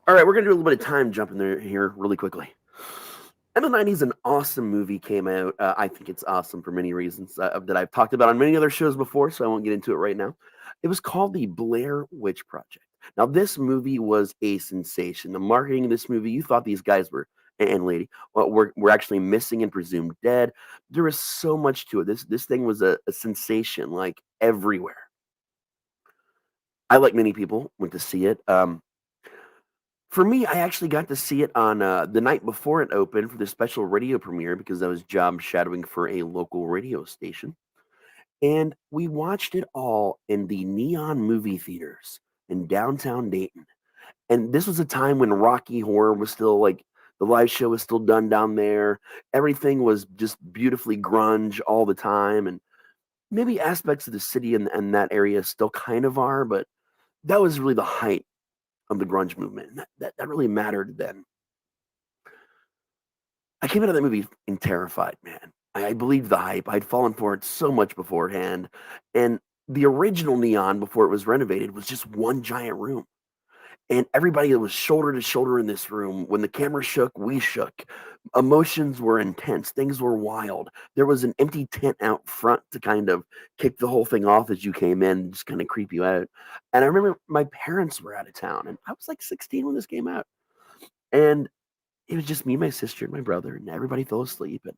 All right, we're going to do a little bit of time jumping there here really quickly. In the 90s, an awesome movie came out. I think it's awesome for many reasons that I've talked about on many other shows before, so I won't get into it right now. It was called The Blair Witch Project. Now, this movie was a sensation. The marketing of this movie, you thought these guys were, and lady, well, were actually missing and presumed dead. There was so much to it. This thing was a sensation, like everywhere. I, like many people, went to see it. For me, I actually got to see it on the night before it opened for the special radio premiere because I was job shadowing for a local radio station. And we watched it all in the Neon movie theaters in downtown Dayton. And this was a time when Rocky Horror was still like the live show was still done down there. Everything was just beautifully grunge all the time. And maybe aspects of the city and that area still kind of are, but that was really the height of the grunge movement. And that really mattered then. I came out of that movie and terrified, man. I believed the hype. I'd fallen for it so much beforehand. And the original Neon, before it was renovated, was just one giant room. And everybody was shoulder to shoulder in this room. When the camera shook, we shook. Emotions were intense. Things were wild. There was an empty tent out front to kind of kick the whole thing off as you came in, just kind of creep you out. And I remember my parents were out of town, and I was like 16 when this came out. And it was just me, my sister, and my brother, and everybody fell asleep. And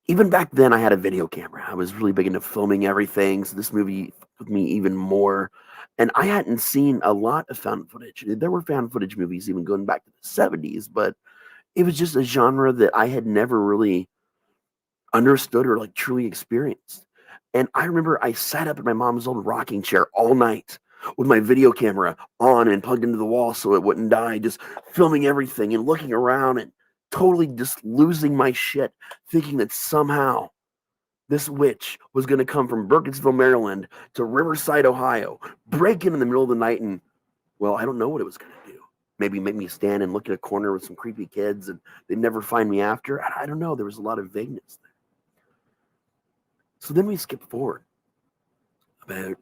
even back then, I had a video camera. I was really big into filming everything, so this movie with me even more. And I hadn't seen a lot of found footage. There were found footage movies even going back to the 70s, but it was just a genre that I had never really understood or like truly experienced. And I remember I sat up in my mom's old rocking chair all night with my video camera on and plugged into the wall so it wouldn't die, just filming everything and looking around and totally just losing my shit, thinking that somehow this witch was going to come from Burkittsville, Maryland to Riverside, Ohio, break in the middle of the night and, well, I don't know what it was going to do. Maybe make me stand and look at a corner with some creepy kids and they'd never find me after. I don't know. There was a lot of vagueness there. So then we skip forward about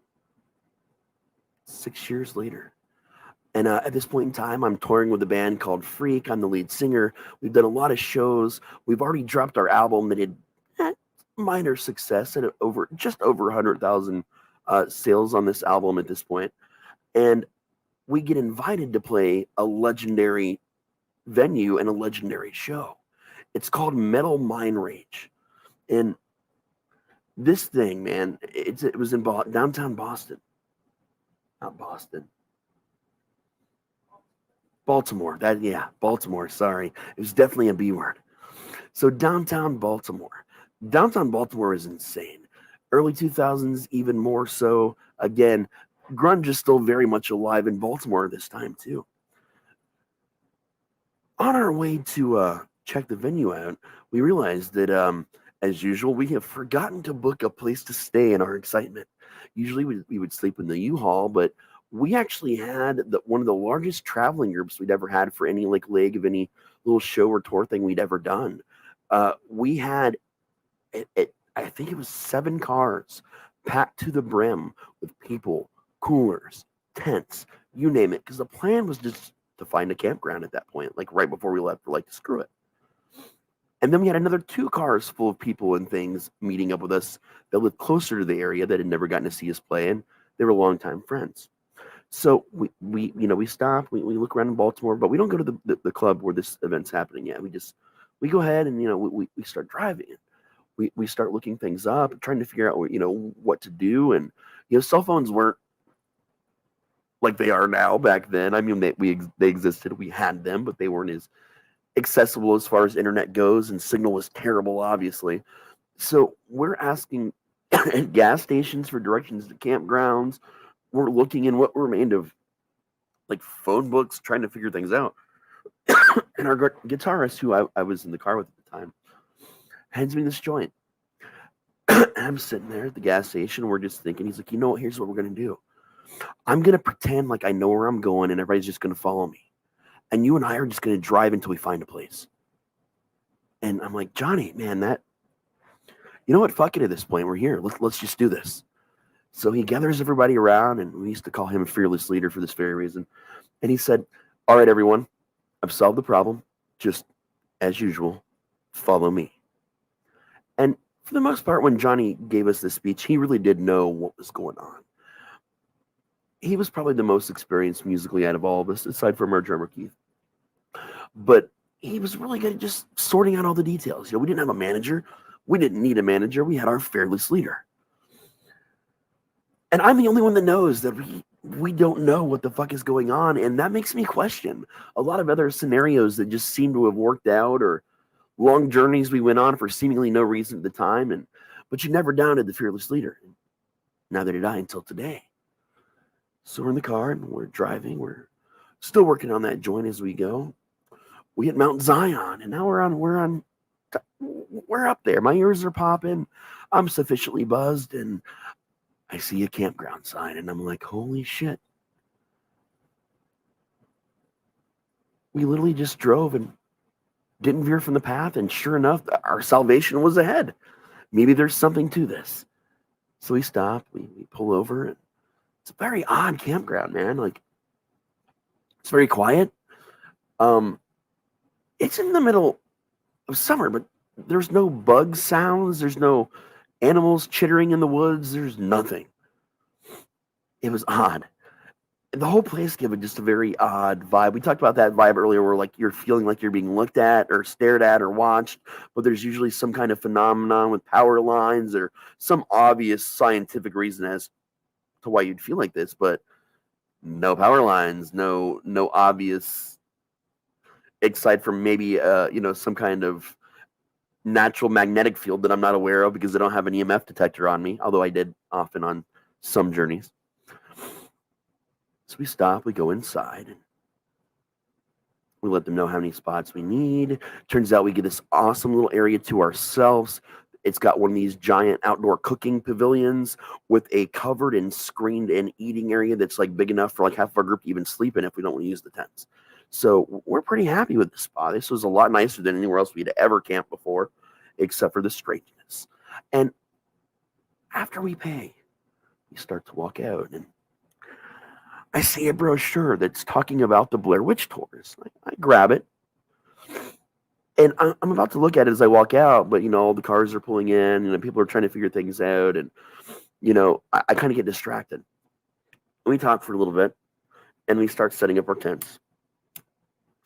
6 years later. And at this point in time, I'm touring with a band called Freak. I'm the lead singer. We've done a lot of shows. We've already dropped our album that had minor success at just over 100,000 sales on this album at this point. And we get invited to play a legendary venue and a legendary show. It's called Metal Mind Rage. And this thing, man, it was in downtown Boston. Not Boston. Baltimore. Baltimore. Sorry. It was definitely a B word. So downtown Baltimore. Downtown Baltimore is insane. Early 2000s, even more so. Again, grunge is still very much alive in Baltimore this time, too. On our way to check the venue out, we realized that, as usual, we have forgotten to book a place to stay in our excitement. Usually we would sleep in the U-Haul, but we actually had one of the largest traveling groups we'd ever had for any like leg of any little show or tour thing we'd ever done. We had, I think it was 7 cars packed to the brim with people, coolers, tents, you name it. Because the plan was just to find a campground at that point, like right before we left, we're like, screw it. And then we had another 2 cars full of people and things meeting up with us that lived closer to the area that had never gotten to see us play, and they were longtime friends. So we stop, we look around in Baltimore, but we don't go to the club where this event's happening yet. We go ahead and we start driving. We start looking things up, trying to figure out what to do, and cell phones weren't like they are now back then. I mean, they existed, we had them, but they weren't as accessible as far as internet goes, and signal was terrible, obviously. So we're asking at gas stations for directions to campgrounds. We're looking in what remained of like phone books, trying to figure things out. And our guitarist, who I was in the car with at the time, hands me this joint. And I'm sitting there at the gas station. We're just thinking, he's like, here's what we're going to do. I'm going to pretend like I know where I'm going and everybody's just going to follow me. And you and I are just going to drive until we find a place. And I'm like, Johnny, man, you know what? Fuck it at this point. We're here. Let's just do this. So he gathers everybody around, and we used to call him a fearless leader for this very reason. And he said, All right, everyone, I've solved the problem. Just as usual, follow me. And for the most part, when Johnny gave us this speech, he really did know what was going on. He was probably the most experienced musically out of all of us, aside from our drummer Keith. But he was really good at just sorting out all the details. We didn't have a manager. We didn't need a manager. We had our fearless leader. And I'm the only one that knows that we don't know what the fuck is going on, and that makes me question a lot of other scenarios that just seem to have worked out, or long journeys we went on for seemingly no reason at the time, but you never doubted the fearless leader. Neither did I until today. So we're in the car and we're driving. We're still working on that joint as we go. We hit Mount Zion, and now we're up there. My ears are popping. I'm sufficiently buzzed, and I see a campground sign, and I'm like, holy shit. We literally just drove and didn't veer from the path, and sure enough, our salvation was ahead. Maybe there's something to this. So we stop, we pull over, and it's a very odd campground, man. Like, it's very quiet. It's in the middle of summer, but there's no bug sounds, there's no animals chittering in the woods, there's nothing. It was odd. The whole place gave it just a very odd vibe. We talked about that vibe earlier, where like you're feeling like you're being looked at or stared at or watched, but there's usually some kind of phenomenon with power lines or some obvious scientific reason as to why you'd feel like this, but no power lines, no obvious, aside from maybe some kind of natural magnetic field that I'm not aware of because I don't have an EMF detector on me, although I did often on some journeys. So we stop, we go inside, and we let them know how many spots we need. Turns out we get this awesome little area to ourselves. It's got one of these giant outdoor cooking pavilions with a covered and screened in eating area that's like big enough for like half of our group to even sleep in if we don't want to use the tents. So we're pretty happy with the spot. This was a lot nicer than anywhere else we'd ever camped before, except for the strangeness. And after we pay, we start to walk out, and I see a brochure that's talking about the Blair Witch tours. I grab it, and I'm about to look at it as I walk out, but all the cars are pulling in, and people are trying to figure things out, and I kind of get distracted. We talk for a little bit, and we start setting up our tents.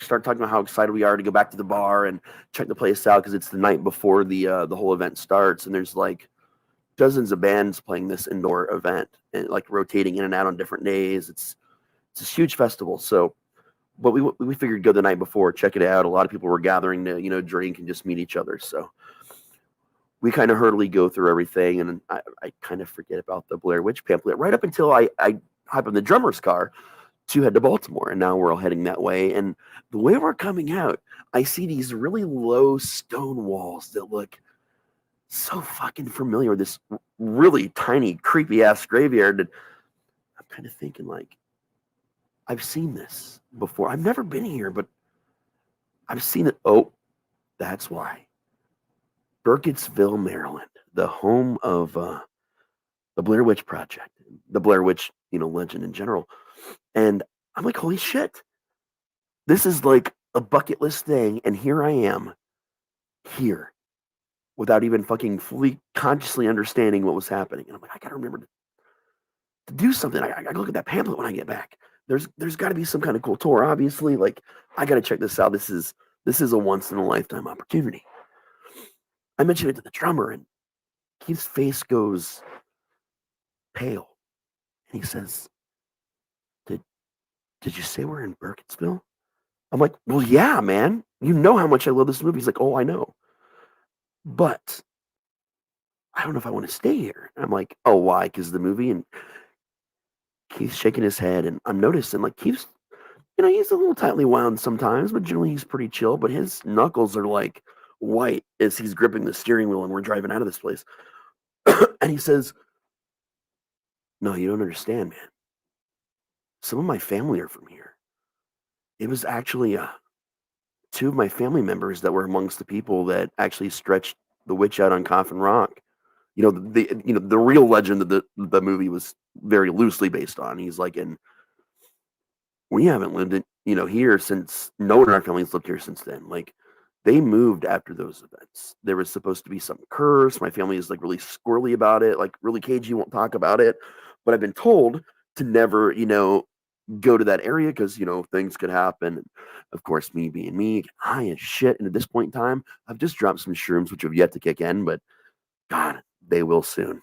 Start talking about how excited we are to go back to the bar and check the place out because it's the night before the whole event starts, and there's like dozens of bands playing this indoor event and like rotating in and out on different days. It's a huge festival. So, but we figured go the night before, check it out. A lot of people were gathering to drink and just meet each other. So we kind of hurriedly go through everything, and I kind of forget about the Blair Witch pamphlet right up until I hop in the drummer's car to head to Baltimore, and now we're all heading that way. And the way we're coming out, I see these really low stone walls that look so fucking familiar with this really tiny, creepy ass graveyard. And I'm kind of thinking, like, I've seen this before. I've never been here, but I've seen it. Oh, that's why. Burkittsville, Maryland, the home of the Blair Witch Project, the Blair Witch, legend in general. And I'm like, holy shit. This is like a bucket list thing, and here I am, here, without even fucking fully consciously understanding what was happening. And I'm like, I gotta remember to do something. I gotta look at that pamphlet when I get back. There's got to be some kind of cool tour. Obviously, like I gotta check this out. This is a once in a lifetime opportunity. I mentioned it to the drummer, and Keith's face goes pale, and he says, "Did you say we're in Burkittsville?" I'm like, "Well, yeah, man. You know how much I love this movie." He's like, "Oh, I know, but I don't know if I want to stay here." And I'm like, "Oh, why? Because the movie?" And Keith's shaking his head, and I'm noticing like Keith's, he's a little tightly wound sometimes, but generally he's pretty chill. But his knuckles are like white as he's gripping the steering wheel, and we're driving out of this place. And he says, "No, you don't understand, man. Some of my family are from here. It was actually two of my family members that were amongst the people that actually stretched the witch out on Coffin Rock. The real legend that the movie was very loosely based on." He's like, and we haven't lived in here since no one in our family's lived here since then. Like, they moved after those events. There was supposed to be some curse. My family is like really squirrely about it, like really cagey, won't talk about it. But I've been told to never, go to that area because things could happen. And of course, me being me, high as shit. And at this point in time, I've just dropped some shrooms which have yet to kick in, but God, they will soon.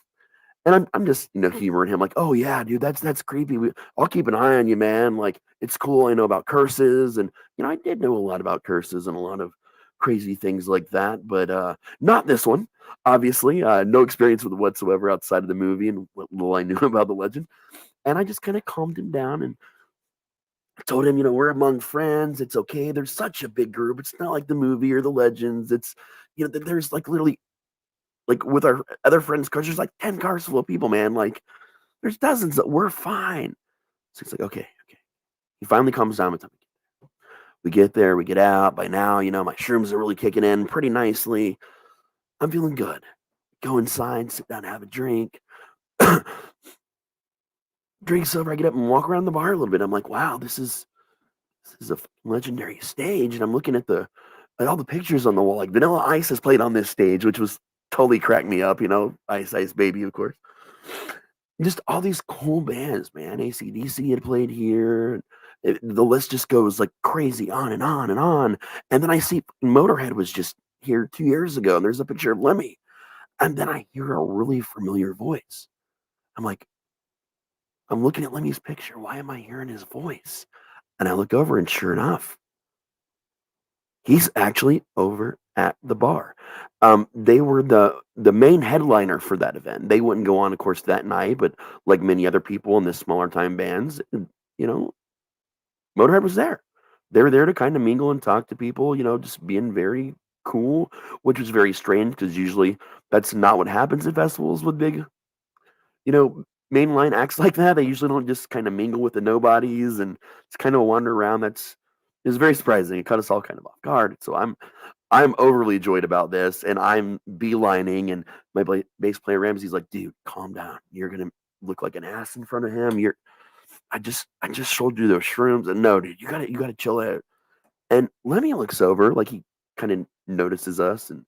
And I'm just, humoring him like, "Oh yeah, dude, that's creepy. I'll keep an eye on you, man. Like, it's cool. I know about curses, and I did know a lot about curses and a lot of crazy things like that, but not this one. Obviously, no experience with it whatsoever outside of the movie and what little I knew about the legend. And I just kind of calmed him down and told him, we're among friends. It's okay. There's such a big group. It's not like the movie or the legends. It's, there's like literally like with our other friends' cars, there's like 10 cars full of people, man. Like, there's dozens that we're fine. So he's like, okay, okay. He finally comes down with him. We get there, we get out. By now, my shrooms are really kicking in pretty nicely. I'm feeling good. Go inside, sit down, have a drink. Drink's over. I get up and walk around the bar a little bit. I'm like, wow, this is a legendary stage. And I'm looking at all the pictures on the wall. Like Vanilla Ice has played on this stage, which was totally cracked me up. Ice Ice Baby, of course. Just all these cool bands, man. AC/DC had played here. The list just goes like crazy on and on and on. And then I see Motorhead was just here 2 years ago, and there's a picture of Lemmy. And then I hear a really familiar voice. I'm like, I'm looking at Lemmy's picture. Why am I hearing his voice? And I look over, and sure enough, he's actually over at the bar. They were the main headliner for that event. They wouldn't go on, of course, that night, but like many other people in the smaller time bands, you know, Motorhead was there. They were there to kind of mingle and talk to people, just being very cool, which was very strange because usually that's not what happens at festivals with big, you know, mainline acts like that. They usually don't just kind of mingle with the nobodies and it's kind of a wander around. It's very surprising. It caught us all kind of off guard. So I'm overly joyed about this, and I'm beelining. And my bass player Ramsey's like, "Dude, calm down. You're gonna look like an ass in front of him. I just showed you those shrooms, and no, dude, you gotta chill out." And Lemmy looks over, like he kind of notices us, and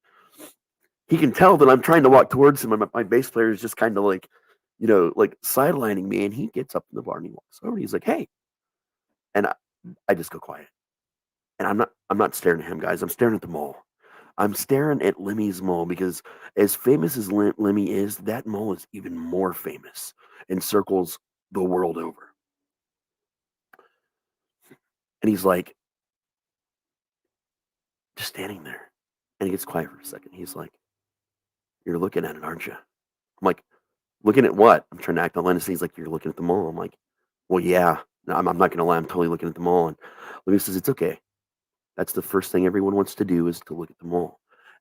he can tell that I'm trying to walk towards him, and my bass player is just kind of like, like sidelining me. And he gets up in the bar and he walks over. And he's like, "Hey," and I just go quiet. And I'm not staring at him, guys. I'm staring at the mole. I'm staring at Lemmy's mole because as famous as Lemmy is, that mole is even more famous and circles the world over. And he's like just standing there. And he gets quiet for a second. He's like, "You're looking at it, aren't you?" I'm like, "Looking at what?" I'm trying to act honest. He's like, "You're looking at the mole." I'm like, "Well, yeah. No, I'm not gonna lie. I'm totally looking at the mole." And Lemmy says, "It's okay. That's the first thing everyone wants to do is to look at the mole."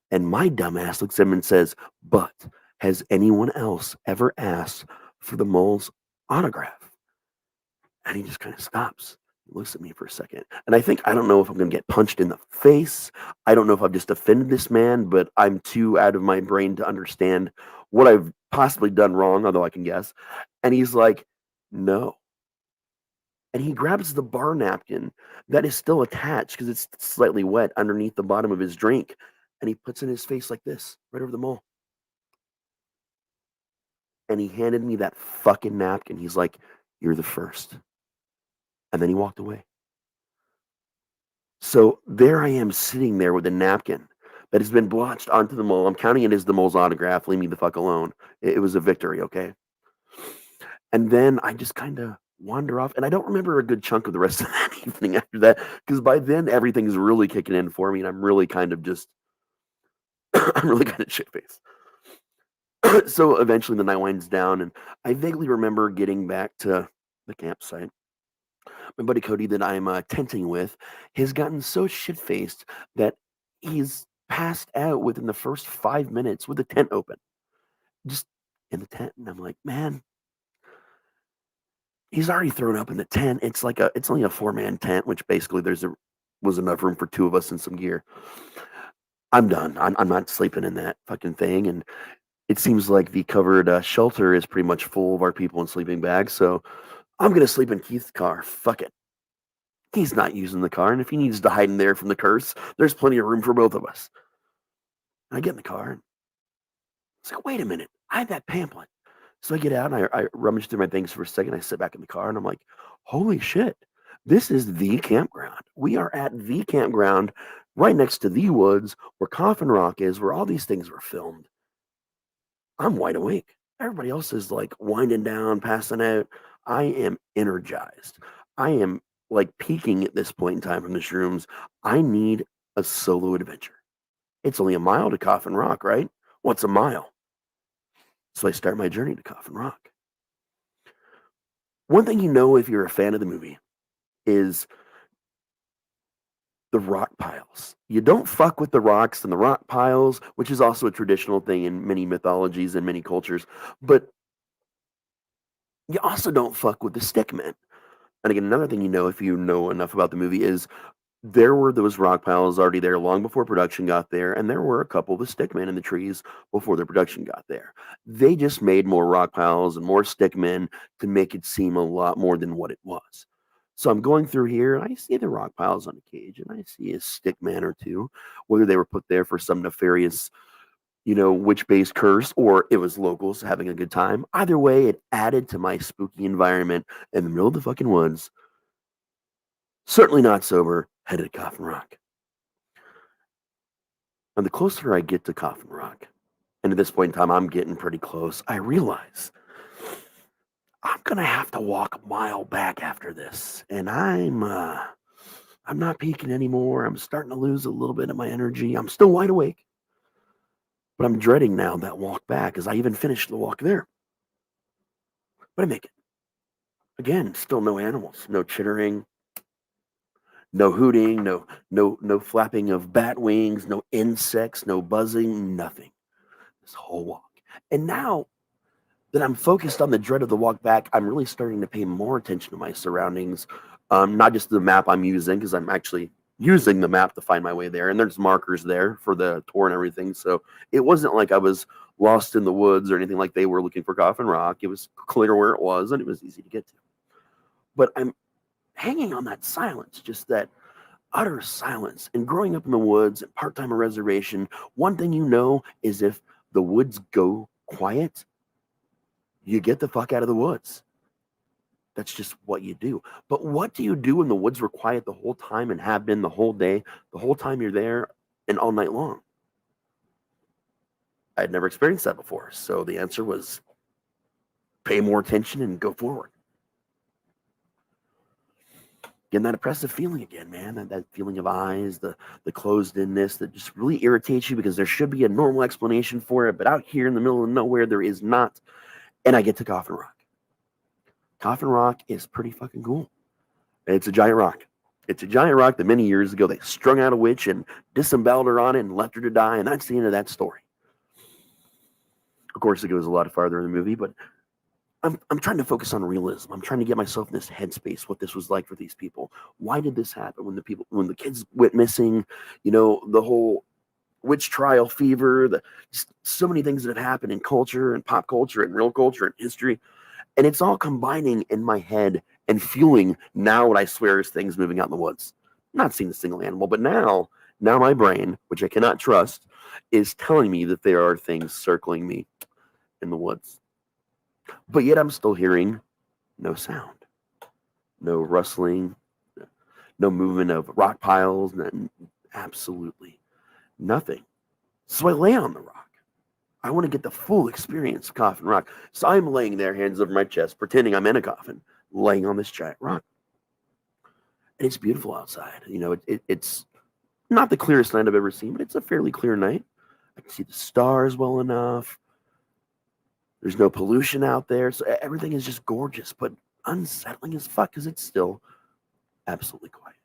And my dumbass looks at him and says, "But has anyone else ever asked for the mole's autograph?" And he just kind of stops. He looks at me for a second. And I don't know if I'm going to get punched in the face. I don't know if I've just offended this man, but I'm too out of my brain to understand what I've possibly done wrong, although I can guess. And he's like, "No." And he grabs the bar napkin that is still attached because it's slightly wet underneath the bottom of his drink. And he puts it in his face like this, right over the mole. And he handed me that fucking napkin. He's like, "You're the first." And then he walked away. So there I am sitting there with a napkin that has been blotched onto the mole. I'm counting it as the mole's autograph. Leave me the fuck alone. It was a victory, okay? And then I just kind of wander off. And I don't remember a good chunk of the rest of that evening after that because by then everything's really kicking in for me. And I'm really kind of just, I'm really kind of shit faced. So eventually the night winds down. And I vaguely remember getting back to the campsite. My buddy Cody that I'm tenting with has gotten so shit faced that he's passed out within the first 5 minutes with the tent open, just in the tent. And I'm like, man, he's already thrown up in the tent. It's only a 4-man tent, which basically was enough room for two of us and some gear. I'm done. I'm not sleeping in that fucking thing. And it seems like the covered shelter is pretty much full of our people in sleeping bags. So I'm gonna sleep in Keith's car. Fuck it. He's not using the car, and if he needs to hide in there from the curse, there's plenty of room for both of us. And I get in the car, and it's like, wait a minute, I have that pamphlet. So I get out, and I rummage through my things for a second. I sit back in the car, and I'm like, holy shit, this is the campground. We are at the campground right next to the woods where Coffin Rock is, where all these things were filmed. I'm wide awake. Everybody else is like winding down, passing out. I am energized. I am like peaking at this point in time from the shrooms. I need a solo adventure. It's only a mile to Coffin Rock, right? What's a mile? So I start my journey to Coffin Rock. One thing you know if you're a fan of the movie is the rock piles. You don't fuck with the rocks and the rock piles, which is also a traditional thing in many mythologies and many cultures. But you also don't fuck with the stickmen. And again, another thing you know if you know enough about the movie is there were those rock piles already there long before production got there, and there were a couple of the stickmen in the trees before the production got there. They just made more rock piles and more stickmen to make it seem a lot more than what it was. So I'm going through here, and I see the rock piles on the cage, and I see a stickman or two, whether they were put there for some nefarious, witch-based curse, or it was locals having a good time. Either way, it added to my spooky environment in the middle of the fucking woods. Certainly not sober, headed to Coffin Rock. And the closer I get to Coffin Rock, and at this point in time, I'm getting pretty close, I realize I'm gonna have to walk a mile back after this, and I'm not peaking anymore. I'm starting to lose a little bit of my energy. I'm still wide awake, but I'm dreading now that walk back, as I even finished the walk there. But I make it. Again, still no animals, no chittering, no hooting, no flapping of bat wings, no insects, no buzzing, nothing. This whole walk. And now that I'm focused on the dread of the walk back, I'm really starting to pay more attention to my surroundings. Not just the map I'm using, because I'm actually using the map to find my way there, and there's markers there for the tour and everything. So it wasn't like I was lost in the woods or anything like they were looking for Coffin Rock. It was clear where it was, and it was easy to get to. But I'm hanging on that silence, just that utter silence. And growing up in the woods and part-time a reservation, one thing you know is if the woods go quiet, you get the fuck out of the woods. That's just what you do. But what do you do when the woods were quiet the whole time and have been the whole day, the whole time you're there and all night long? I had never experienced that before. So the answer was pay more attention and go forward. Getting that oppressive feeling again, man. That feeling of eyes, the closed-inness that just really irritates you because there should be a normal explanation for it, but out here in the middle of nowhere, there is not. And I get to Coffin Rock. Coffin Rock is pretty fucking cool. It's a giant rock. It's a giant rock that many years ago they strung out a witch and disemboweled her on it and left her to die, and that's the end of that story. Of course, it goes a lot farther in the movie, but I'm trying to focus on realism. I'm trying to get myself in this headspace, what this was like for these people. Why did this happen when the kids went missing? The whole witch trial fever, so many things that have happened in culture and pop culture and real culture and history. And it's all combining in my head and fueling now what I swear is things moving out in the woods. Not seeing a single animal, but now my brain, which I cannot trust, is telling me that there are things circling me in the woods. But yet I'm still hearing no sound, no rustling, no movement of rock piles, absolutely nothing. So I lay on the rock. I want to get the full experience of Coffin Rock. So I'm laying there, hands over my chest, pretending I'm in a coffin, laying on this giant rock. And it's beautiful outside. It's not the clearest night I've ever seen, but it's a fairly clear night. I can see the stars well enough. There's no pollution out there. So everything is just gorgeous, but unsettling as fuck because it's still absolutely quiet.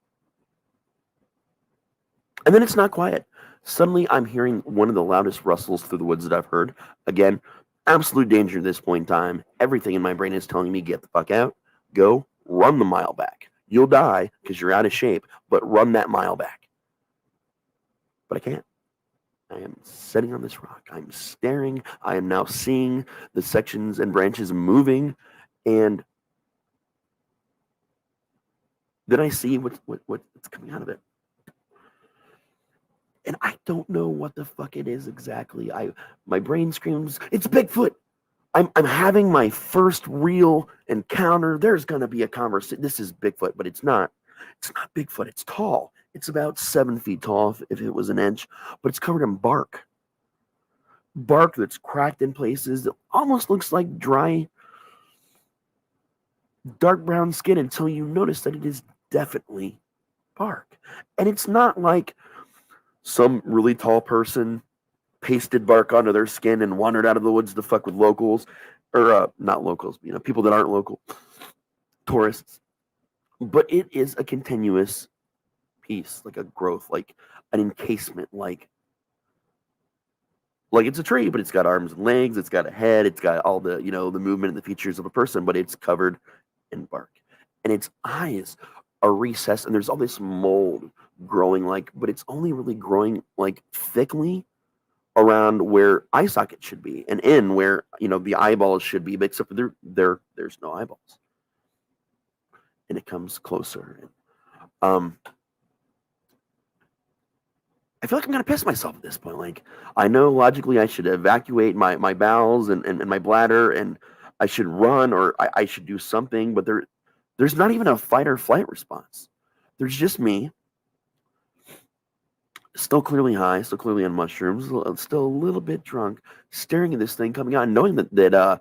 And then it's not quiet. Suddenly, I'm hearing one of the loudest rustles through the woods that I've heard. Again, absolute danger at this point in time. Everything in my brain is telling me, get the fuck out, go, run the mile back. You'll die because you're out of shape, but run that mile back. But I can't. I am sitting on this rock. I'm staring. I am now seeing the sections and branches moving, and Then I see what's coming out of it, and I don't know what the fuck it is exactly. My brain screams, "It's Bigfoot." I'm having my first real encounter. There's gonna be a conversation. This is Bigfoot, but it's not. It's not Bigfoot. It's tall. It's about 7 feet tall if it was an inch, but it's covered in bark. Bark that's cracked in places. That almost looks like dry, dark brown skin until you notice that it is definitely bark. And it's not like some really tall person pasted bark onto their skin and wandered out of the woods to fuck with locals, or not locals, people that aren't local, tourists. But it is a continuous piece, like a growth, like an encasement, like it's a tree, but it's got arms and legs, it's got a head, it's got all the the movement and the features of a person, but it's covered in bark, and its eyes are recessed, and there's all this mold growing, but it's only really growing like thickly around where eye socket should be and in where the eyeballs should be, but except for there's no eyeballs, and it comes closer. And, I feel like I'm gonna piss myself at this point. Like, I know logically I should evacuate my bowels and my bladder, and I should run, or I should do something, but there's not even a fight or flight response. There's just me, still clearly high, still clearly on mushrooms, still a little bit drunk, staring at this thing coming on, knowing that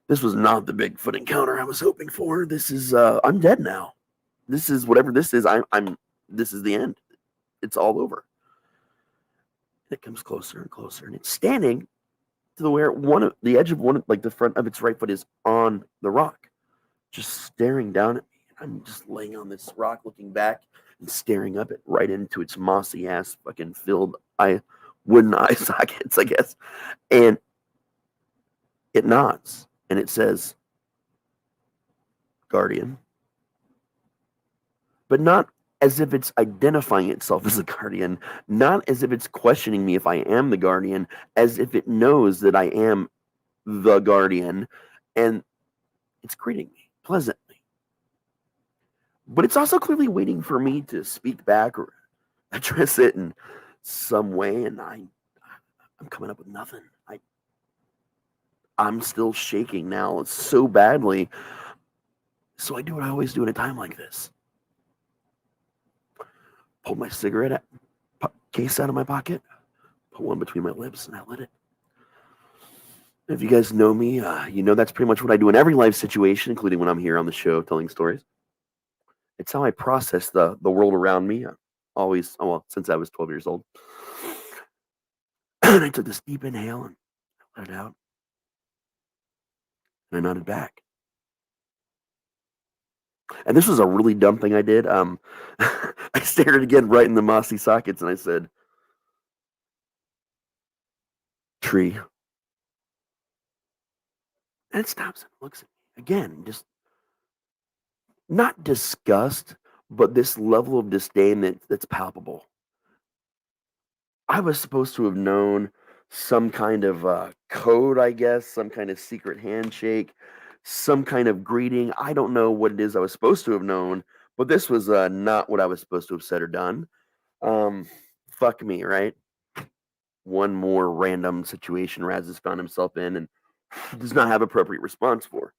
this was not the Bigfoot encounter I was hoping for. This is I'm dead now. This is whatever this is. I'm this is the end. It's all over. And it comes closer and closer, and it's standing to the where the edge of like the front of its right foot is on the rock, just staring down at me. I'm just laying on this rock, looking back and staring up it right into its mossy ass fucking filled wooden eye sockets, I guess. And it nods and it says, "Guardian," but not as if it's identifying itself as a guardian, not as if it's questioning me if I am the guardian, as if it knows that I am the guardian, and it's greeting me pleasantly. But it's also clearly waiting for me to speak back or address it in some way, and I'm coming up with nothing. I'm still shaking now so badly. So I do what I always do in a time like this. Pull my cigarette case out of my pocket, put one between my lips, and I lit it. If you guys know me, you know that's pretty much what I do in every life situation, including when I'm here on the show telling stories. It's how I process the world around me. Always, well, since I was 12 years old. And I took this deep inhale and let it out, and I nodded back. And this was a really dumb thing I did. I stared again right in the mossy sockets, and I said, "Tree." And it stops and looks at me again, just not disgust, but this level of disdain that's palpable. I was supposed to have known some kind of code, I guess, some kind of secret handshake, some kind of greeting. I don't know what it is I was supposed to have known, but this was not what I was supposed to have said or done. Um, Fuck me, right? One more random situation Raz has found himself in and does not have appropriate response for.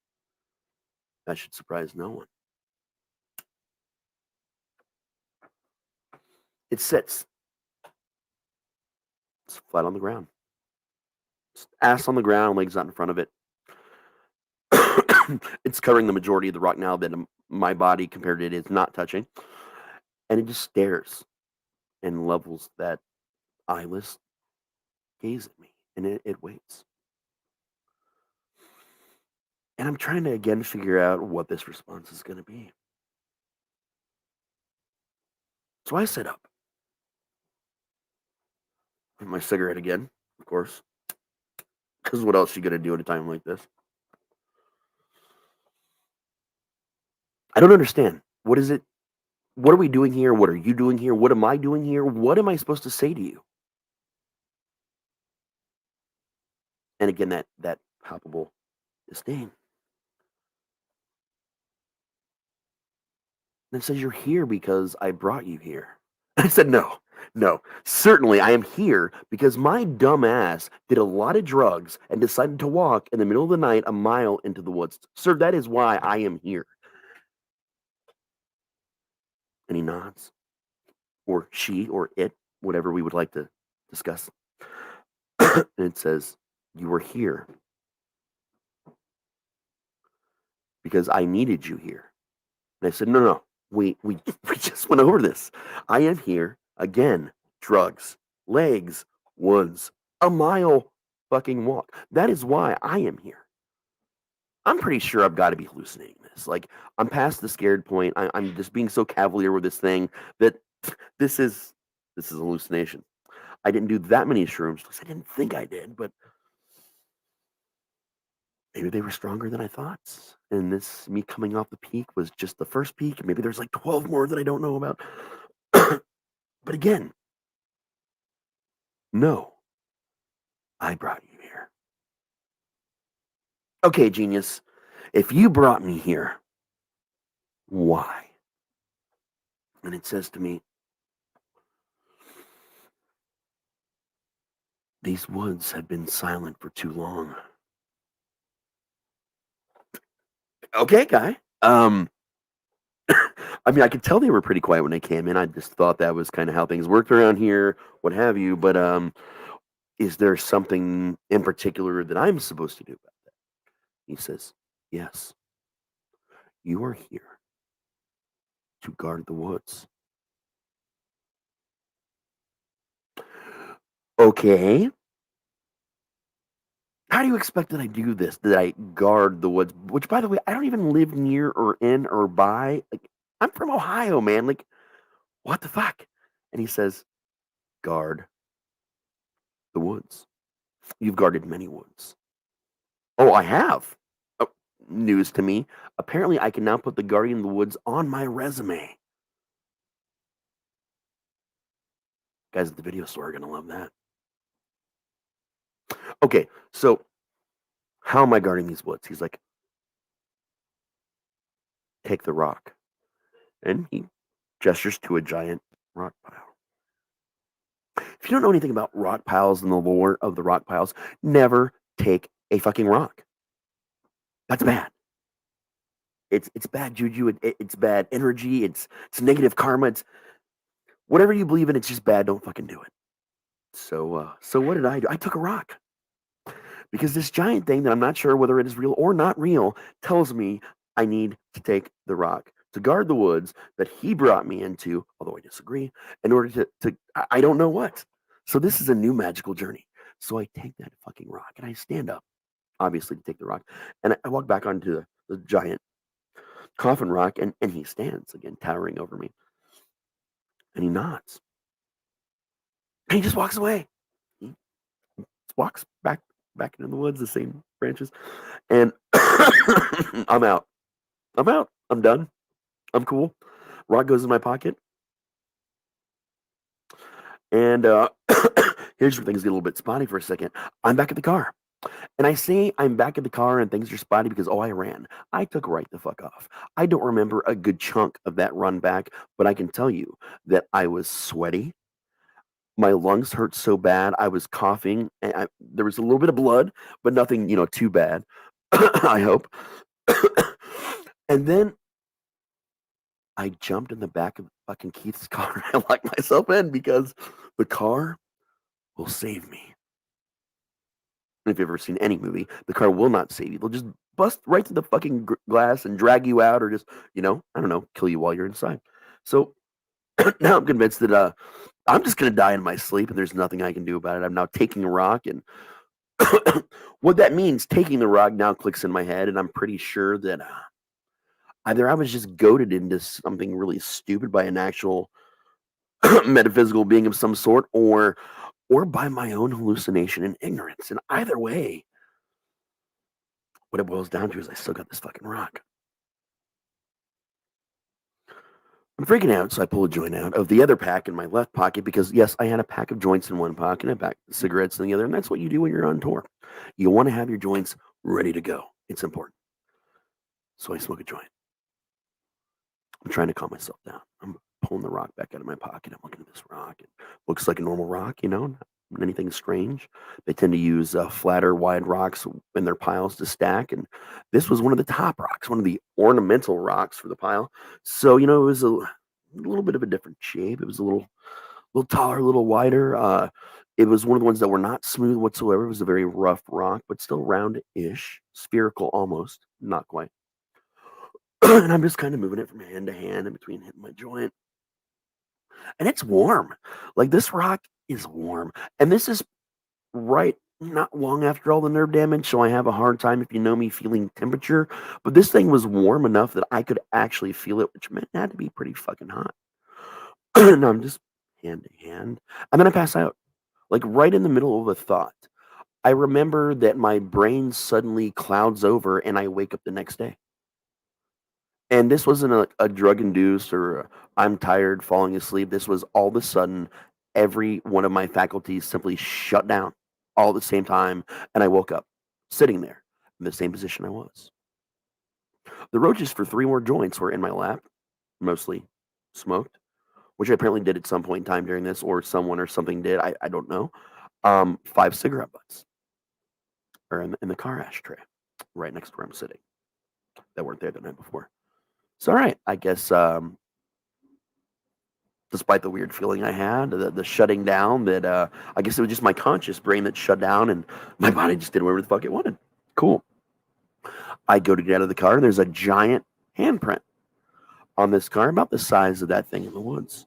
That should surprise no one. It sits. It's flat on the ground. It's ass on the ground, legs out in front of it. It's covering the majority of the rock now that my body compared to it is not touching. And it just stares and levels that eyeless gaze at me. And it waits. And I'm trying to again figure out what this response is going to be. So I sit up. With my cigarette again, of course. Because what else are you going to do at a time like this? I don't understand. What is it? What are we doing here? What are you doing here? What am I doing here? What am I supposed to say to you? And again, that palpable disdain. And it says, "You're here because I brought you here." I said, "No, no. Certainly I am here because my dumb ass did a lot of drugs and decided to walk in the middle of the night a mile into the woods. Sir, that is why I am here." And he nods, or she, or it, whatever we would like to discuss. And it says, "You were here because I needed you here." And I said, "No, no, we we just went over this. I am here again. Drugs, legs, woods, a mile fucking walk. That is why I am here. I'm pretty sure I've got to be hallucinating this. Like, I'm past the scared point. I'm just being so cavalier with this thing that this is this is a hallucination. I didn't do that many shrooms. At least I didn't think I did, but maybe they were stronger than I thought. And this me coming off the peak was just the first peak. Maybe there's like 12 more that I don't know about. But again, no, I brought you here. Okay, genius. If you brought me here, why? And it says to me, "These woods have been silent for too long." Okay, guy. I mean, I could tell they were pretty quiet when they came in. I just thought that was kind of how things worked around here, what have you. But is there something in particular that I'm supposed to do about that? He says, "Yes, you are here to guard the woods." Okay. How do you expect that I do this? That I guard the woods? Which, by the way, I don't even live near or in or by. Like, I'm from Ohio, man. Like, what the fuck? And he says, "Guard the woods. You've guarded many woods." Oh, I have. Oh, news to me. Apparently, I can now put the Guardian of the Woods on my resume. Guys at the video store are gonna love that. Okay, so how am I guarding these woods? He's like, "Take the rock," and he gestures to a giant rock pile. If you don't know anything about rock piles and the lore of the rock piles, never take a fucking rock. That's bad. It's bad juju. It's bad energy. It's negative karma. It's whatever you believe in. It's just bad. Don't fucking do it. So what did I do? I took a rock because this giant thing that I'm not sure whether it is real or not real tells me I need to take the rock to guard the woods that he brought me into. Although I disagree, in order to I don't know what. So this is a new magical journey. So I take that fucking rock and I stand up, obviously to take the rock, and I walk back onto the giant coffin rock, and he stands again, towering over me, and he nods, and he just walks away. He walks back into the woods, the same branches, and I'm out. I'm out. I'm done. I'm cool. Rock goes in my pocket, and here's where things get a little bit spotty for a second. I'm back at the car. And I say I'm back at the car and things are spotty because, oh, I ran. I took right the fuck off. I don't remember a good chunk of that run back, but I can tell you that I was sweaty. My lungs hurt so bad. I was coughing. And there was a little bit of blood, but nothing, too bad. I hope. And then I jumped in the back of fucking Keith's car and I locked myself in because the car will save me. If you've ever seen any movie, the car will not save you. They'll just bust right to the fucking glass and drag you out, or just, I don't know, kill you while you're inside. So now I'm convinced that I'm just gonna die in my sleep, and there's nothing I can do about it. I'm now taking a rock, and what that means, taking the rock now clicks in my head, and I'm pretty sure that either I was just goaded into something really stupid by an actual metaphysical being of some sort, or by my own hallucination and ignorance. And either way, what it boils down to is I still got this fucking rock. I'm freaking out, so I pull a joint out of the other pack in my left pocket because, yes, I had a pack of joints in one pocket and a pack of cigarettes in the other, and that's what you do when you're on tour. You want to have your joints ready to go. It's important. So I smoke a joint. I'm trying to calm myself down. I'm pulling the rock back out of my pocket. I'm looking at this rock. It looks like a normal rock, not anything strange. They tend to use flatter, wide rocks in their piles to stack. And this was one of the top rocks, one of the ornamental rocks for the pile. So, it was a little bit of a different shape. It was a little taller, a little wider. It was one of the ones that were not smooth whatsoever. It was a very rough rock, but still round-ish, spherical almost, not quite. And I'm just kind of moving it from hand to hand in between hitting my joint. And it's warm. Like this rock is warm. And this is right not long after all the nerve damage, so I have a hard time, if you know me, feeling temperature. But this thing was warm enough that I could actually feel it, which meant it had to be pretty fucking hot. And I'm just hand to hand. And then I pass out, like right in the middle of a thought. I remember that my brain suddenly clouds over and I wake up the next day. And this wasn't a drug induced or I'm tired falling asleep. This was all of a sudden, every one of my faculties simply shut down all at the same time. And I woke up sitting there in the same position I was. The roaches for 3 more joints were in my lap, mostly smoked, which I apparently did at some point in time during this, or someone or something did. I don't know. 5 cigarette butts are in the car ashtray right next to where I'm sitting that weren't there the night before. So, all right, I guess despite the weird feeling I had, the shutting down, that I guess it was just my conscious brain that shut down and my body just did whatever the fuck it wanted. Cool. I go to get out of the car and there's a giant handprint on this car, about the size of that thing in the woods.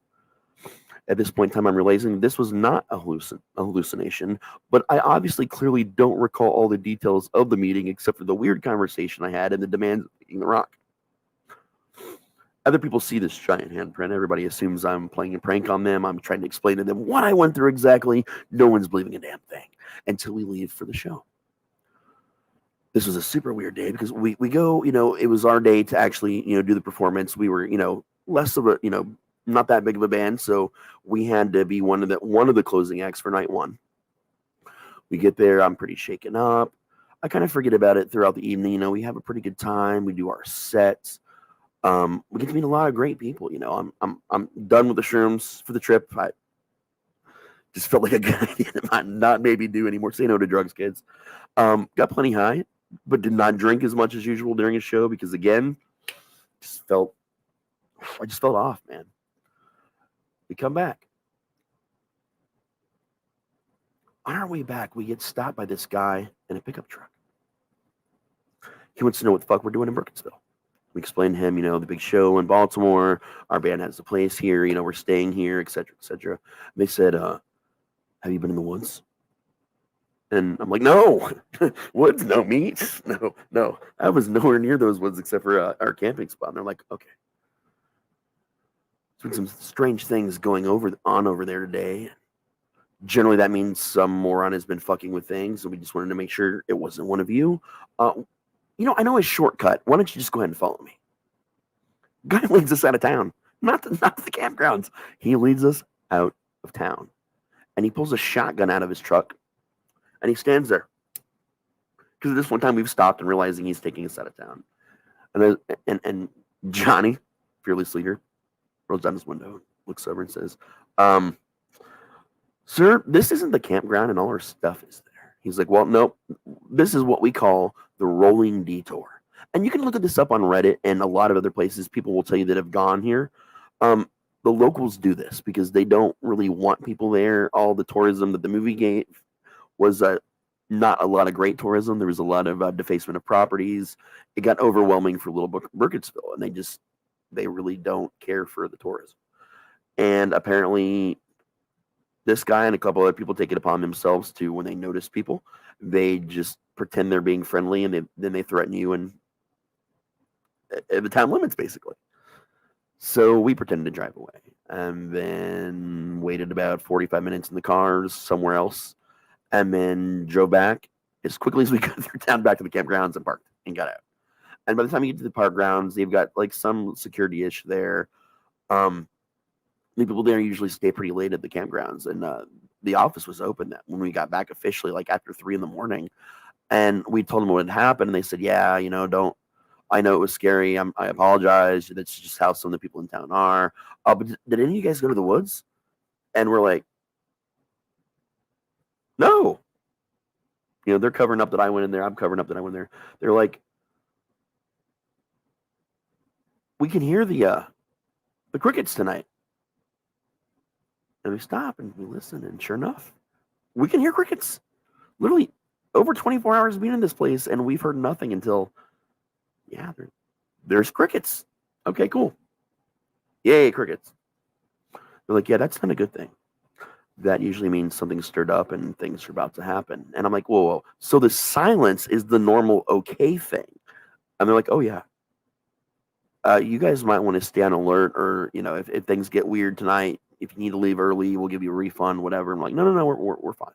At this point in time, I'm realizing this was not a hallucination, but I obviously clearly don't recall all the details of the meeting except for the weird conversation I had and the demands of taking the rock. Other people see this giant handprint. Everybody assumes I'm playing a prank on them. I'm trying to explain to them what I went through exactly. No one's believing a damn thing until we leave for the show. This was a super weird day because we go, it was our day to actually, do the performance. We were, less of a, not that big of a band, so we had to be one of the closing acts for night one. We get there, I'm pretty shaken up. I kind of forget about it throughout the evening. We have a pretty good time. We do our sets. We get to meet a lot of great people. I'm done with the shrooms for the trip. I just felt like a good idea to not maybe do anymore. Say no to drugs, kids. Got plenty high, but did not drink as much as usual during a show because again, I just felt off, man. We come back. On our way back, we get stopped by this guy in a pickup truck. He wants to know what the fuck we're doing in Burkittsville. We explained to him, the big show in Baltimore. Our band has a place here. We're staying here, etc., etc. They said, "Have you been in the woods?" And I'm like, "No, woods, no meat, no. I was nowhere near those woods except for our camping spot." And they're like, "Okay." There's been some strange things going on over there today. Generally, that means some moron has been fucking with things, and we just wanted to make sure it wasn't one of you. I know a shortcut. Why don't you just go ahead and follow me? Guy leads us out of town. Not to the campgrounds. He leads us out of town. And he pulls a shotgun out of his truck. And he stands there. Because at this one time we've stopped and realizing he's taking us out of town. And Johnny, fearless leader, rolls down his window, looks over and says, "Sir, this isn't the campground and all our stuff is there." He's like, "Well, nope. This is what we call the rolling detour." And you can look at this up on Reddit and a lot of other places. People will tell you that have gone here. The locals do this because they don't really want people there. All the tourism that the movie gave was not a lot of great tourism. There was a lot of defacement of properties. It got overwhelming for little Burkittsville, and they really don't care for the tourism. And apparently, this guy and a couple other people take it upon themselves to, when they notice people, they just pretend they're being friendly, and then they threaten you and the town limits, basically. So we pretended to drive away and then waited about 45 minutes in the cars somewhere else and then drove back as quickly as we could through town back to the campgrounds and parked and got out. And by the time you get to the park grounds, they've got like some security ish there. The people there usually stay pretty late at the campgrounds, and the office was open that when we got back officially, like after 3 a.m. And we told them what had happened, and they said, "Yeah, don't I know it was scary. I apologize. That's just how some of the people in town are. But did any of you guys go to the woods?" And we're like, "No." They're covering up that I went in there. I'm covering up that I went there. They're like, "We can hear the crickets tonight." And we stop and we listen, and sure enough, we can hear crickets. Literally over 24 hours being in this place, and we've heard nothing until, yeah, there's crickets. Okay, cool. Yay, crickets. They're like, "Yeah, that's not a good thing. That usually means something's stirred up and things are about to happen." And I'm like, "Whoa, whoa. So the silence is the normal okay thing?" And they're like, "Oh, yeah. You guys might want to stay on alert, or, if things get weird tonight, if you need to leave early, we'll give you a refund, whatever." I'm like, "No, no, no, we're fine."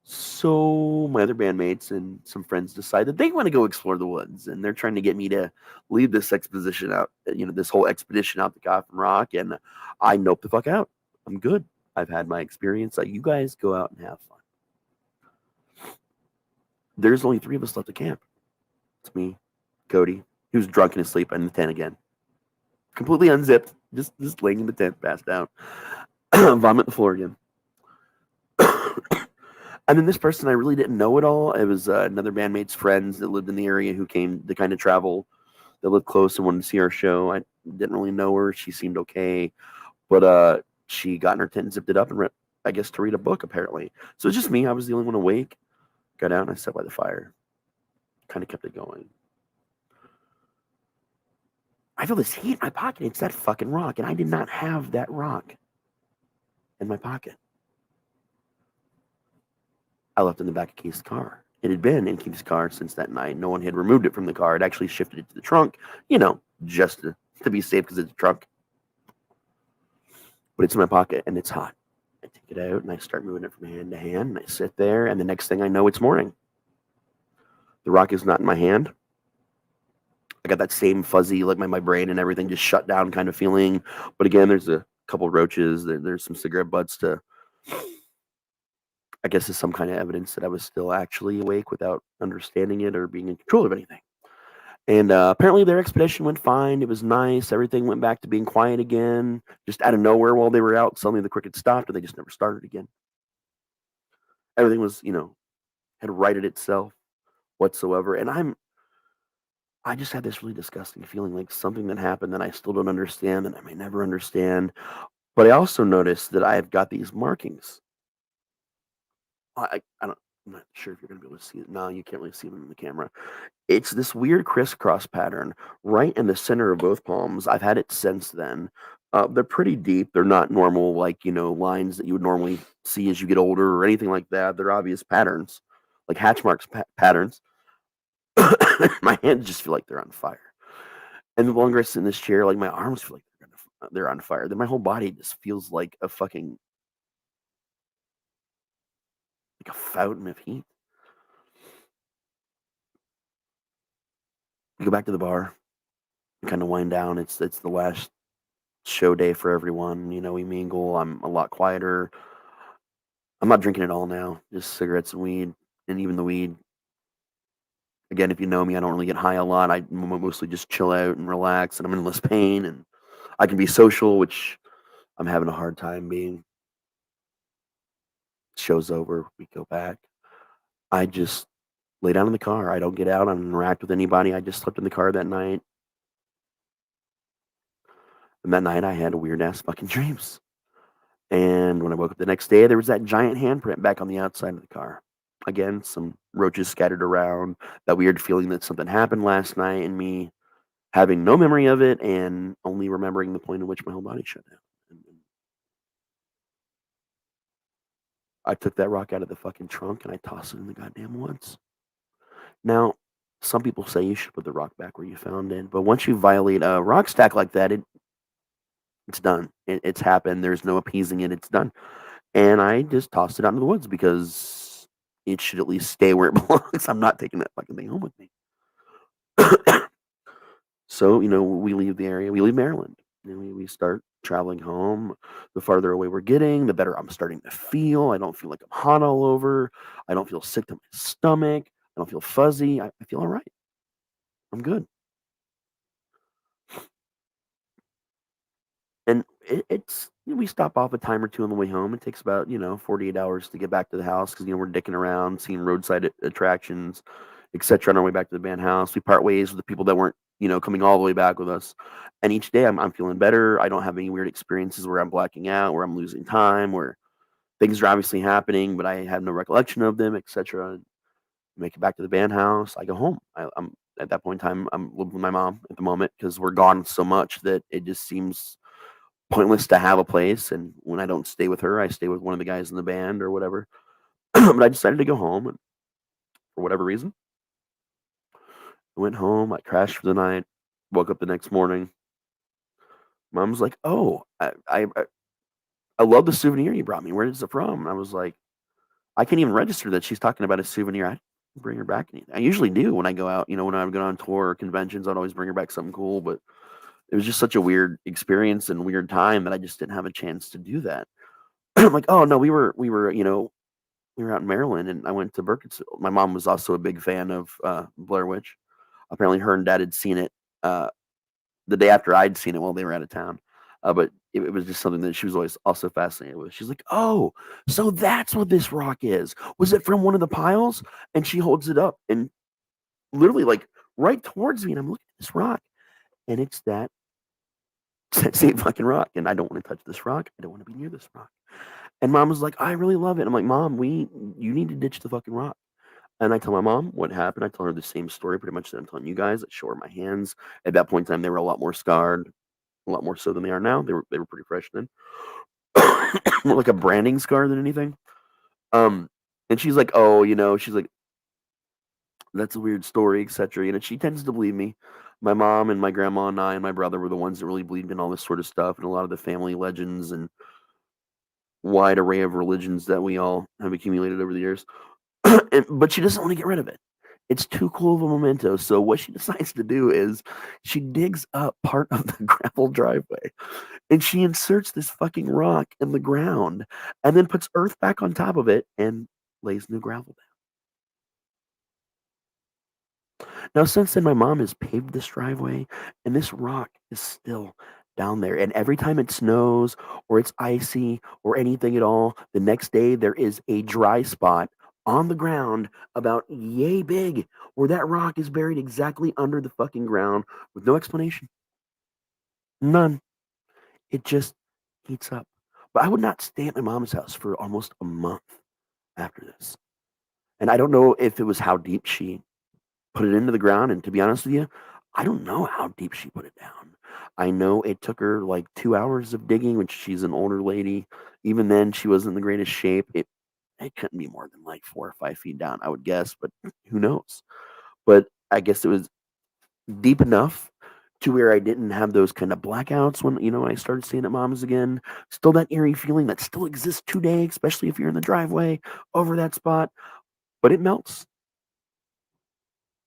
So my other bandmates and some friends decide that they want to go explore the woods, and they're trying to get me to lead this expedition out, this whole expedition out to Gotham Rock, and I nope the fuck out. I'm good. I've had my experience. You guys go out and have fun. There's only three of us left at camp. It's me, Cody, who's drunk and asleep in the tent again, completely unzipped, just laying in the tent, passed out, vomit the floor again. And then this person I really didn't know at all. It was another bandmate's friends that lived in the area who came to kind of travel. That lived close and wanted to see our show. I didn't really know her. She seemed okay, but she got in her tent and zipped it up and I guess to read a book apparently. So it's just me. I was the only one awake. Got out and I sat by the fire. Kind of kept it going. I feel this heat in my pocket. It's that fucking rock, and I did not have that rock in my pocket. I left it in the back of Keith's car. It had been in Keith's car since that night. No one had removed it from the car. It actually shifted it to the trunk, just to be safe because it's a trunk. But it's in my pocket and it's hot. I take it out and I start moving it from hand to hand, and I sit there, and the next thing I know, it's morning. The rock is not in my hand. I got that same fuzzy, like my brain and everything just shut down kind of feeling. But again, there's a couple roaches. There's some cigarette butts to, I guess, is some kind of evidence that I was still actually awake without understanding it or being in control of anything. And apparently their expedition went fine. It was nice. Everything went back to being quiet again. Just out of nowhere while they were out, suddenly the crickets stopped and they just never started again. Everything was, had righted itself whatsoever. And I just had this really disgusting feeling, like something that happened that I still don't understand and I may never understand. But I also noticed that I've got these markings. I don't, I'm not sure if you're going to be able to see it. No, you can't really see them in the camera. It's this weird crisscross pattern right in the center of both palms. I've had it since then. They're pretty deep. They're not normal, like, lines that you would normally see as you get older or anything like that. They're obvious patterns, like hatch marks patterns. My hands just feel like they're on fire. And the longer I sit in this chair, like my arms feel like they're on fire. Then my whole body just feels like a fucking, like a fountain of heat. We go back to the bar, kind of wind down. It's the last show day for everyone. We mingle. I'm a lot quieter. I'm not drinking at all now. Just cigarettes and weed, and even the weed. Again, if you know me, I don't really get high a lot. I mostly just chill out and relax, and I'm in less pain, and I can be social, which I'm having a hard time being. Show's over. We go back. I just lay down in the car. I don't get out. I don't interact with anybody. I just slept in the car that night. And that night I had weird ass fucking dreams. And when I woke up the next day, there was that giant handprint back on the outside of the car. Again, some roaches scattered around, that weird feeling that something happened last night, and me having no memory of it and only remembering the point at which my whole body shut down. And I took that rock out of the fucking trunk and I tossed it in the goddamn woods. Now, some people say you should put the rock back where you found it, but once you violate a rock stack like that, it's done. It's happened. There's no appeasing it. It's done. And I just tossed it out into the woods because it should at least stay where it belongs. I'm not taking that fucking thing home with me. So, we leave the area. We leave Maryland. We start traveling home. The farther away we're getting, the better I'm starting to feel. I don't feel like I'm hot all over. I don't feel sick to my stomach. I don't feel fuzzy. I feel all right. I'm good. And it's we stop off a time or 2 on the way home. It takes about, 48 hours to get back to the house because we're dicking around, seeing roadside attractions, etcetera, on our way back to the band house. We part ways with the people that weren't, coming all the way back with us. And each day I'm feeling better. I don't have any weird experiences where I'm blacking out, where I'm losing time, where things are obviously happening, but I have no recollection of them, etcetera. Make it back to the band house. I go home. I'm at that point in time, I'm living with my mom at the moment because we're gone so much that it just seems pointless to have a place. And when I don't stay with her, I stay with one of the guys in the band or whatever. But I decided to go home, and for whatever reason, I went home. I crashed for the night. Woke up the next morning. Mom's like, "Oh, I love the souvenir you brought me. Where is it from?" And I was like, I can't even register that she's talking about a souvenir. I didn't bring her back anything. I usually do when I go out. When I go on tour or conventions, I'd always bring her back something cool. But it was just such a weird experience and weird time that I just didn't have a chance to do that. I'm like, oh no, we were out in Maryland, and I went to Burkittsville. My mom was also a big fan of Blair Witch. Apparently, her and dad had seen it uh, the day after I'd seen it while they were out of town. But it was just something that she was always also fascinated with. She's like, "Oh, so that's what this rock is. Was it from one of the piles?" And she holds it up and literally like right towards me, and I'm looking at this rock, and it's that same fucking rock. And I don't want to touch this rock. I don't want to be near this rock. And mom was like, "I really love it." I'm like, "Mom, you need to ditch the fucking rock." And I tell my mom what happened. I tell her the same story pretty much that I'm telling you guys. I show her my hands. At that point in time, they were a lot more scarred, a lot more so than they are now. They were pretty fresh then. More like a branding scar than anything. Um, and she's like, "Oh, she's like, that's a weird story, etc." She tends to believe me. My mom and my grandma and I and my brother were the ones that really believed in all this sort of stuff and a lot of the family legends and wide array of religions that we all have accumulated over the years. But she doesn't want to get rid of it. It's too cool of a memento. So what she decides to do is she digs up part of the gravel driveway and she inserts this fucking rock in the ground and then puts earth back on top of it and lays new gravel down. Now, since then, my mom has paved this driveway and this rock is still down there. And every time it snows or it's icy or anything at all, the next day there is a dry spot on the ground about yay big where that rock is buried exactly under the fucking ground with no explanation. None. It just heats up. But I would not stay at my mom's house for almost a month after this. And I don't know if it was how deep she put it into the ground. And to be honest with you, I don't know how deep she put it down. I know it took her like 2 hours of digging, which she's an older lady. Even then, she wasn't in the greatest shape. It couldn't be more than like 4 or 5 feet down, I would guess, but who knows? But I guess it was deep enough to where I didn't have those kind of blackouts when I started staying at mom's again. Still that eerie feeling that still exists today, especially if you're in the driveway over that spot. But it melts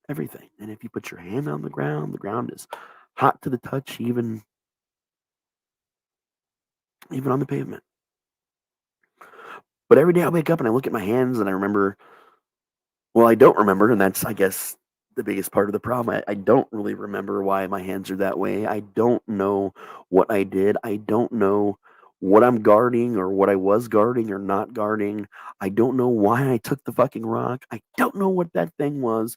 everything. And if you put your hand on the ground is hot to the touch, even on the pavement. But every day I wake up and I look at my hands and I remember, well, I don't remember, and that's I guess the biggest part of the problem. I don't really remember why my hands are that way. I don't know what I did. I don't know what I'm guarding or what I was guarding or not guarding. I don't know why I took the fucking rock. I don't know what that thing was.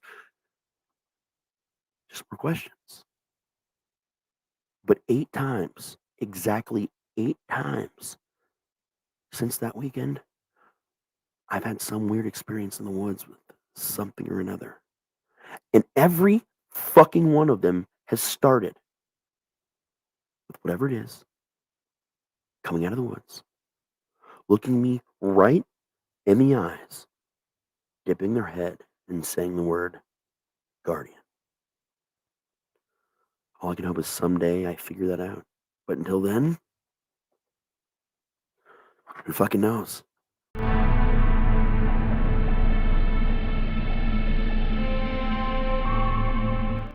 Just more questions. But 8 times, exactly 8 times since that weekend, I've had some weird experience in the woods with something or another. And every fucking one of them has started with whatever it is coming out of the woods, looking me right in the eyes, dipping their head and saying the word guardian. All I can hope is someday I figure that out. But until then, who fucking knows?